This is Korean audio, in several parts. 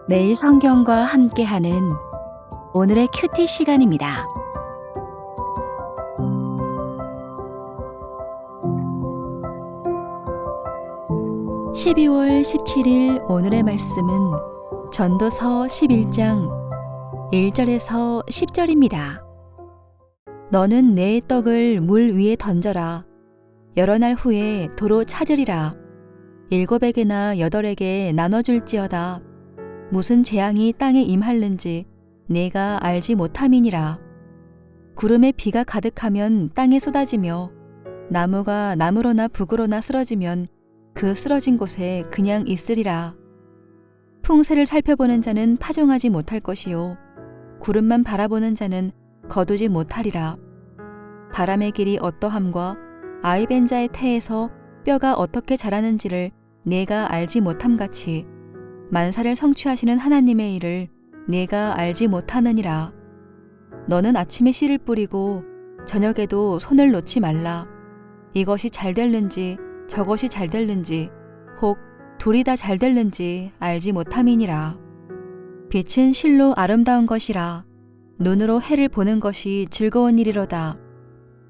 매일 성경과 함께하는 오늘의 큐티 시간입니다. (12월 17일) 오늘의 말씀은 전도서 11장 1절에서 10절입니다. 너는 내 떡을 물 위에 던져라. 여러 날 후에 도로 찾으리라. 7에게나 8에게 나눠줄지어다. 무슨 재앙이 땅에 임할는지 내가 알지 못함이니라. 구름에 비가 가득하면 땅에 쏟아지며 나무가 나무로나 북으로나 쓰러지면 그 쓰러진 곳에 그냥 있으리라. 풍세를 살펴보는 자는 파종하지 못할 것이요 구름만 바라보는 자는 거두지 못하리라. 바람의 길이 어떠함과 아이벤 자의 태에서 뼈가 어떻게 자라는지를 내가 알지 못함같이 만사를 성취하시는 하나님의 일을 내가 알지 못하느니라. 너는 아침에 씨를 뿌리고 저녁에도 손을 놓지 말라. 이것이 잘 될는지 저것이 잘 될는지 혹 둘이 다 잘 될는지 알지 못함이니라. 빛은 실로 아름다운 것이라. 눈으로 해를 보는 것이 즐거운 일이로다.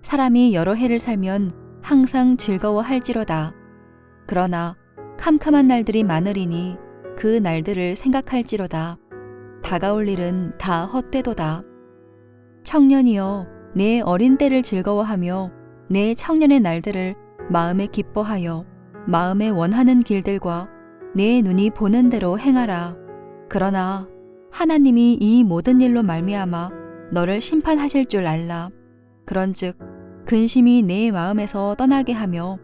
사람이 여러 해를 살면 항상 즐거워할지로다. 그러나 캄캄한 날들이 많으리니 그 날들을 생각할지로다. 다가올 일은 다 헛되도다. 청년이여, 내 어린 때를 즐거워하며 내 청년의 날들을 마음에 기뻐하여 마음에 원하는 길들과 내 눈이 보는 대로 행하라. 그러나 하나님이 이 모든 일로 말미암아 너를 심판하실 줄 알라. 그런즉 근심이 내 마음에서 떠나게 하며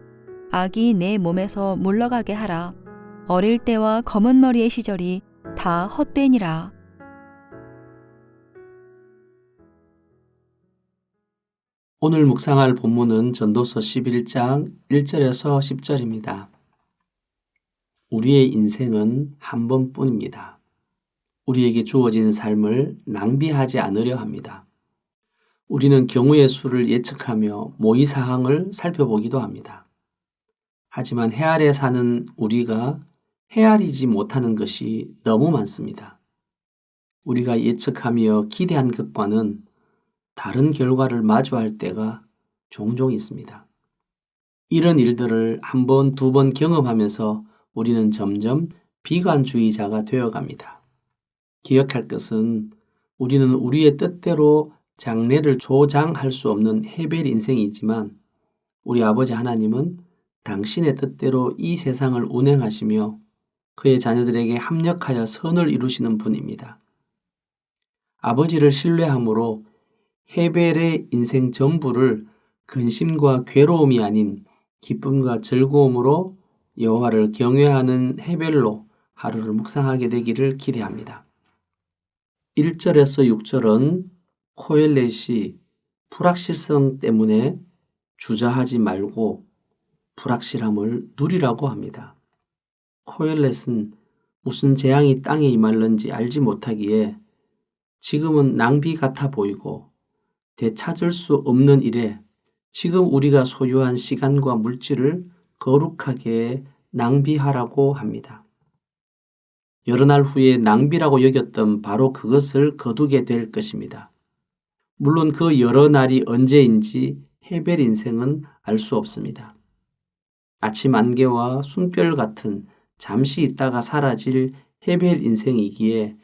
악이 내 몸에서 물러가게 하라. 어릴 때와 검은 머리의 시절이 다 헛되니라. 오늘 묵상할 본문은 전도서 11장 1절에서 10절입니다. 우리의 인생은 한 번뿐입니다. 우리에게 주어진 삶을 낭비하지 않으려 합니다. 우리는 경우의 수를 예측하며 모의사항을 살펴보기도 합니다. 하지만 해아래 사는 우리가 헤아리지 못하는 것이 너무 많습니다. 우리가 예측하며 기대한 것과는 다른 결과를 마주할 때가 종종 있습니다. 이런 일들을 한 번, 두 번 경험하면서 우리는 점점 비관주의자가 되어갑니다. 기억할 것은 우리는 우리의 뜻대로 장래를 조장할 수 없는 헤벨 인생이지만 우리 아버지 하나님은 당신의 뜻대로 이 세상을 운행하시며 그의 자녀들에게 합력하여 선을 이루시는 분입니다. 아버지를 신뢰함으로 헤벨의 인생 전부를 근심과 괴로움이 아닌 기쁨과 즐거움으로 여호와를 경외하는 헤벨로 하루를 묵상하게 되기를 기대합니다. 1절에서 6절은 코엘렛이 불확실성 때문에 주저하지 말고 불확실함을 누리라고 합니다. 코엘렛은 무슨 재앙이 땅에 임할는지 알지 못하기에 지금은 낭비 같아 보이고 되찾을 수 없는 일에 지금 우리가 소유한 시간과 물질을 거룩하게 낭비하라고 합니다. 여러 날 후에 낭비라고 여겼던 바로 그것을 거두게 될 것입니다. 물론 그 여러 날이 언제인지 헤벨 인생은 알 수 없습니다. 아침 안개와 숨결 같은 잠시 있다가 사라질 헤벨 인생이기에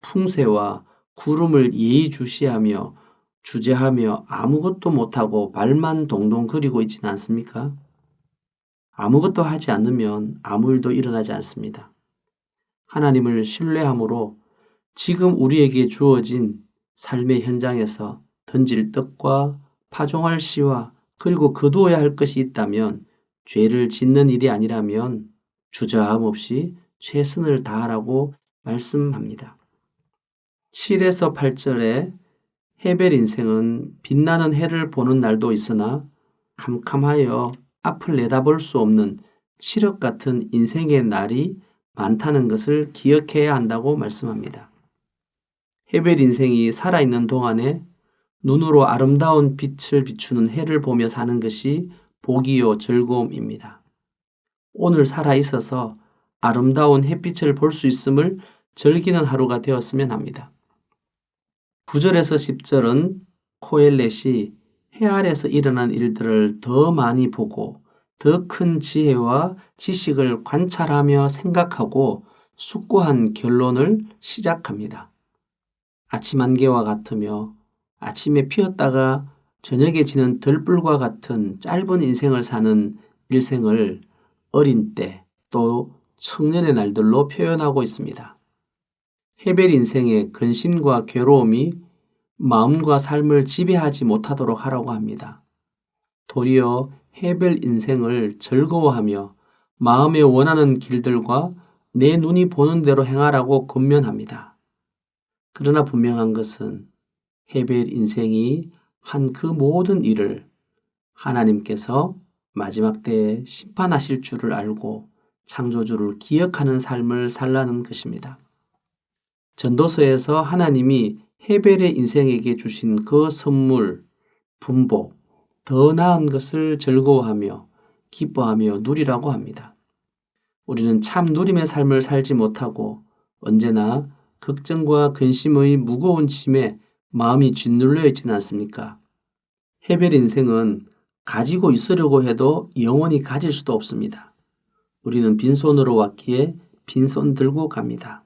풍세와 구름을 예의주시하며 주제하며 아무것도 못하고 발만 동동 그리고 있지는 않습니까? 아무것도 하지 않으면 아무 일도 일어나지 않습니다. 하나님을 신뢰함으로 지금 우리에게 주어진 삶의 현장에서 던질 떡과 파종할 씨와 그리고 거두어야 할 것이 있다면 죄를 짓는 일이 아니라면 주저함 없이 최선을 다하라고 말씀합니다. 7에서 8절에 헤벨 인생은 빛나는 해를 보는 날도 있으나 캄캄하여 앞을 내다볼 수 없는 칠흑 같은 인생의 날이 많다는 것을 기억해야 한다고 말씀합니다. 헤벨 인생이 살아있는 동안에 눈으로 아름다운 빛을 비추는 해를 보며 사는 것이 복이요 즐거움입니다. 오늘 살아있어서 아름다운 햇빛을 볼 수 있음을 즐기는 하루가 되었으면 합니다. 9절에서 10절은 코엘렛이 해 아래서 일어난 일들을 더 많이 보고 더 큰 지혜와 지식을 관찰하며 생각하고 숙고한 결론을 시작합니다. 아침 안개와 같으며 아침에 피었다가 저녁에 지는 들불과 같은 짧은 인생을 사는 일생을 어린 때 또 청년의 날들로 표현하고 있습니다. 헤벨 인생의 근심과 괴로움이 마음과 삶을 지배하지 못하도록 하라고 합니다. 도리어 헤벨 인생을 즐거워하며 마음에 원하는 길들과 내 눈이 보는 대로 행하라고 권면합니다. 그러나 분명한 것은 헤벨 인생이 한 그 모든 일을 하나님께서 마지막 때에 심판하실 줄을 알고 창조주를 기억하는 삶을 살라는 것입니다. 전도서에서 하나님이 헤벨의 인생에게 주신 그 선물, 분복, 더 나은 것을 즐거워하며 기뻐하며 누리라고 합니다. 우리는 참 누림의 삶을 살지 못하고 언제나 걱정과 근심의 무거운 짐에 마음이 짓눌려 있지는 않습니까? 헤벨 인생은 가지고 있으려고 해도 영원히 가질 수도 없습니다. 우리는 빈손으로 왔기에 빈손 들고 갑니다.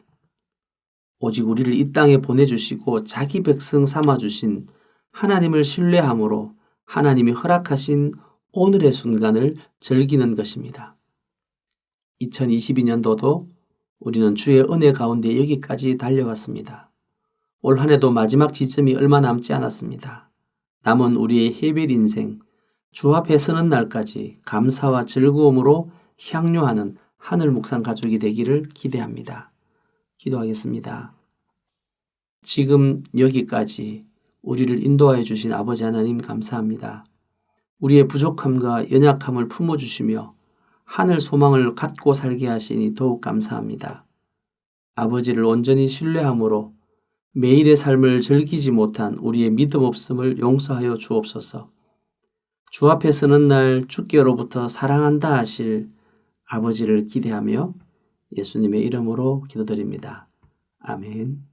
오직 우리를 이 땅에 보내주시고 자기 백성 삼아주신 하나님을 신뢰함으로 하나님이 허락하신 오늘의 순간을 즐기는 것입니다. 2022년도도 우리는 주의 은혜 가운데 여기까지 달려왔습니다. 올 한 해도 마지막 지점이 얼마 남지 않았습니다. 남은 우리의 헤벨 인생, 주 앞에 서는 날까지 감사와 즐거움으로 향유하는 하늘 묵상 가족이 되기를 기대합니다. 기도하겠습니다. 지금 여기까지 우리를 인도하여 주신 아버지 하나님 감사합니다. 우리의 부족함과 연약함을 품어주시며 하늘 소망을 갖고 살게 하시니 더욱 감사합니다. 아버지를 온전히 신뢰함으로 매일의 삶을 즐기지 못한 우리의 믿음 없음을 용서하여 주옵소서. 주 앞에 서는 날 주께로부터 사랑한다 하실 아버지를 기대하며 예수님의 이름으로 기도드립니다. 아멘.